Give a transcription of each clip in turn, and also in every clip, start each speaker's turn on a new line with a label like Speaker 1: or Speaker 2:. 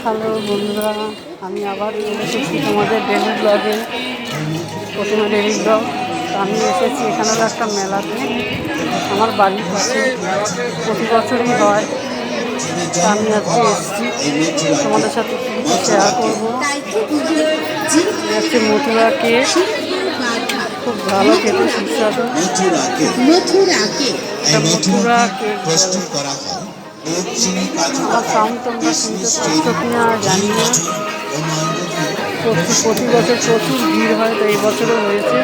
Speaker 1: Hello বন্ধুরা, আমি আবার চলে এসেছি তোমাদের ডেলি ব্লগে। প্রথমে ডেলি ব্লগ। আমি এসেছি এখানে একটা মেলাতে, আমার বাড়ির পাশে প্রতি বছরই হয়। তা আমি আজকে এসেছি, তোমাদের সাথে কিছু শেয়ার করবো। হচ্ছে মথুরা কেক, খুব ভালো খেতে, সুস্বাদু মথুরা কেক প্রস্তুত করা হয়। আমার সাউন্ড তোমরা শুনতে পাচ্ছ কিনা জানি না। প্রতি বছর প্রচুর ভিড় হয়, তো এই বছরও হয়েছে।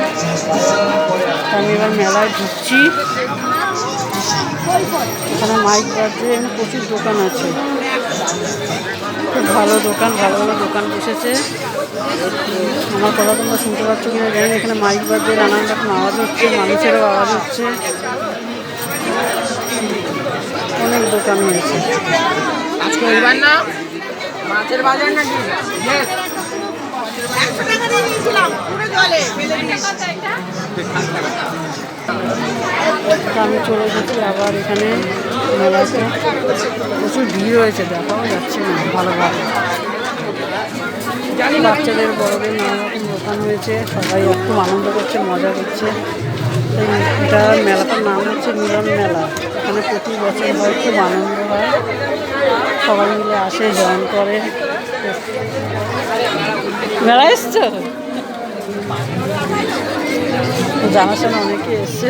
Speaker 1: আমি এবার মেলায় ঢুকছি। এখানে মাইক বাজছে, প্রচুর দোকান আছে, খুব ভালো দোকান, ভালো ভালো দোকান বসেছে। আমার কথা তোমরা শুনতে পাচ্ছ কিনা জানি না। এখানে মাইক বাজছে, নানান রকম আওয়াজ হচ্ছে, মানুষেরও আওয়াজ হচ্ছে, অনেক দোকান হয়েছে।
Speaker 2: আজকে রবিবার না, মাছের বাজার নাকি?
Speaker 1: আমি চলে এসেছি আবার এখানে মেলাতে। প্রচুর ভিড় হয়েছে, দেখাও যাচ্ছে না ভালোভাবে। বাচ্চাদের বড়দের নানা রকম দোকান হয়েছে, সবাই খুব আনন্দ করছে, মজা করছে। এটা মেলাটার নাম হচ্ছে মিলন মেলা। এখানে প্রতি বছর হয়, খুব আনন্দ হয়, সবাই মিলে আসে, জয়েন করে। মেলা এসছো? জানাশোনা অনেকে এসছে,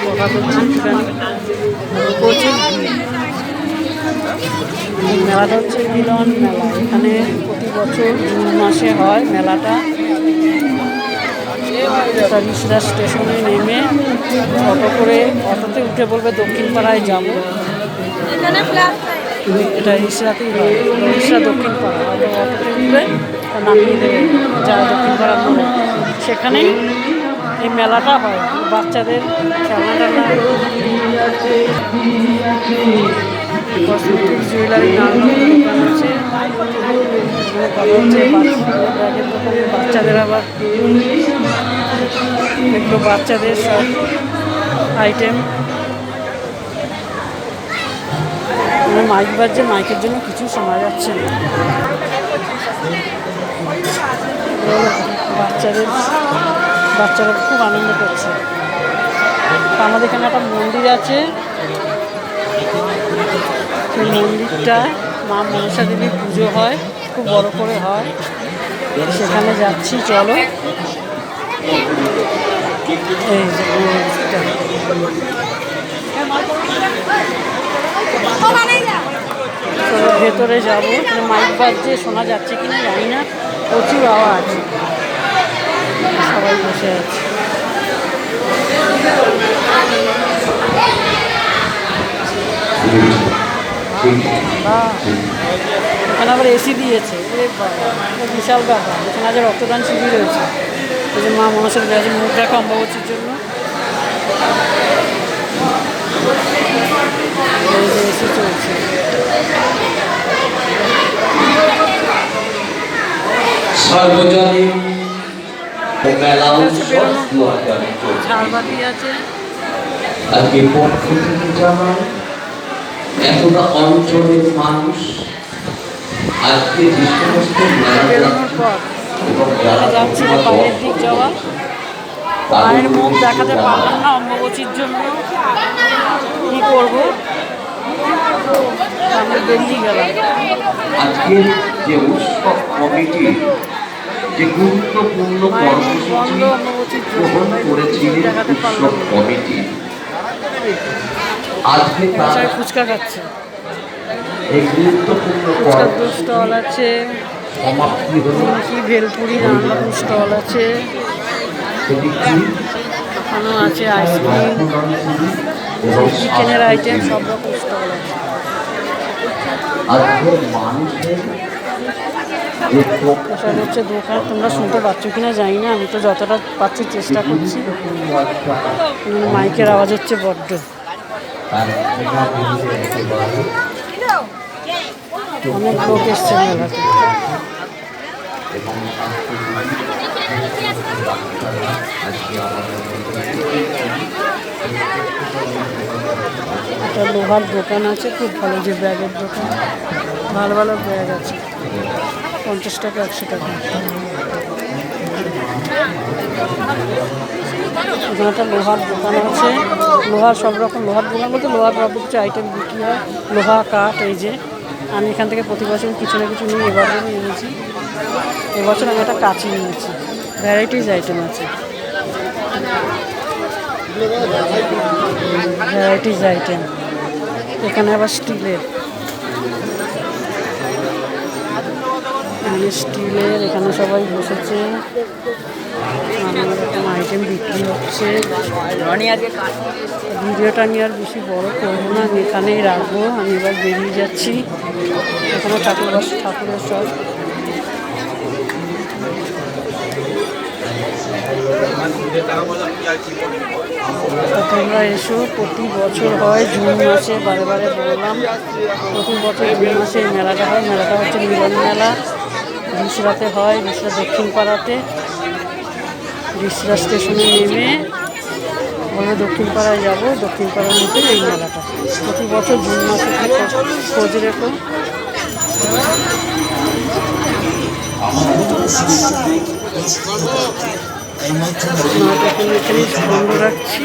Speaker 1: কথা বলছি একটুখানি। প্রচুর মেলাটা হচ্ছে মিলন মেলা। এখানে প্রতি বছর জুন মাসে হয় মেলাটা। রিসরা স্টেশনে নেমে অটোতে উঠে বলবে দক্ষিণ পাড়ায় যাবো। এটা রিসরাতেই হয়, রিসরা দক্ষিণ পাড়া। অটোতে উঠবে, নামিয়ে দেবে যারা দক্ষিণ পাড়ার মোড়ে, সেখানেই এই মেলাটা হয়। বাচ্চাদের খেলনা টেলনা, কসমেটিক, জুয়েলারি, নানান দোকান আছে। ব্যাগের দোকানে বাচ্চাদের, আবার এগুলো বাচ্চাদের সব আইটেম। মাইক বাজছে, মাইকের জন্য কিছু শোনা যাচ্ছে না। বাচ্চারা খুব আনন্দ করছে। আমাদের এখানে একটা মন্দির আছে, সেই মন্দিরটায় মা মনসা দেবীর পুজো হয়, খুব বড় করে হয়। সেখানে যাচ্ছি, চলো। এই যে ভেতরে যাবো। এখানে মাইক বাজছে, শোনা যাচ্ছে কিনা জানি না, প্রচুর আওয়াজ, সবাই বসে আছে। এখানে আবার এসি দিয়েছে, বিশাল ব্যাপার। এখানে আজ রক্তদান শিবির রয়েছে, এই যে মা মনসার ব্যাজে মুখ দেখা অম্বাবতীর জন্য। এই যে এসি চলছে। ঝাড়বাতি আছে।
Speaker 3: আজকে পক্ষ থেকে জানাই এতটা অঞ্চলের মানুষ আজকে যে সমস্ত
Speaker 1: বেরোনোর পর যাচ্ছি না বাইরের দিক যাওয়া। মায়ের মুখ দেখাতে পারলাম না অম্বাবতীর জন্য, কি করবো, আমি বেরিয়ে গেলাম।
Speaker 3: আজকের যে উৎসব কমিটি যে গুরুত্বপূর্ণ কর্মসূচি গ্রহণ করেছিলেন উৎসব কমিটি, আজকে তার
Speaker 1: ফুচকা খাচ্ছে,
Speaker 3: এই গুরুত্বপূর্ণ
Speaker 1: ফুচকার স্টল আছে, নিমকি, ভেলপুরি, নানান রকম স্টল আছে। এখানেও আছে আইসক্রিম, চিকেনের আইটেম, সব রকম স্টল আছে। এসব হচ্ছে দোকান। তোমরা শুনতে পাচ্ছ কিনা জানি না, আমি তো যতটা পাচ্ছি চেষ্টা করছি। মাইকের আওয়াজ হচ্ছে বড্ড। অনেক লোক এসছে মেলাতে। একটা লোহার দোকান আছে, খুব ভালো, যে ব্যাগের দোকান, ভালো ভালো ব্যাগ আছে। 50 টাকা 100 টাকা। এখানে একটা লোহার দোকান আছে, লোহার সব রকম লোহার দোকান বলতে লোহার সব কিছু আইটেম বিক্রি হয়, লোহা কাঠ। এই যে আমি এখান থেকে প্রতি বছর কিছু না কিছু নিয়ে এবারও নিয়েছি। এবছর আমি একটা কাঁচি নিয়েছি, ভ্যারাইটিস আইটেম আছে, ভ্যারাইটিস আইটেম। এখানে আবার স্টিলের, স্টিলের এখানে সবাই বসেছে, নানান রকম আইটেম বিক্রি হচ্ছে। ভিডিওটা নিয়ে আর বেশি বড় করবো না, আমি এখানেই রাখবো। আমি এবার বেরিয়ে যাচ্ছি। এখানে ঠাকুরের সব তোমরা এসো, প্রতি বছর হয় জুন মাসে, বারে বারে বললাম প্রতি বছর জুন মাসে এই মেলাটা হয়। মেলাটা হচ্ছে মিলন মেলা, রিসরাতে হয়, রিসরা দক্ষিণ পাড়াতে। রিসরা স্টেশনে নেমে বলবে দক্ষিণ পাড়ায় যাবো, দক্ষিণ পাড়ার মধ্যে এই মেলাটা প্রতি বছর জুন মাসে খোঁজ রেখো। বন্ধ রাখছি।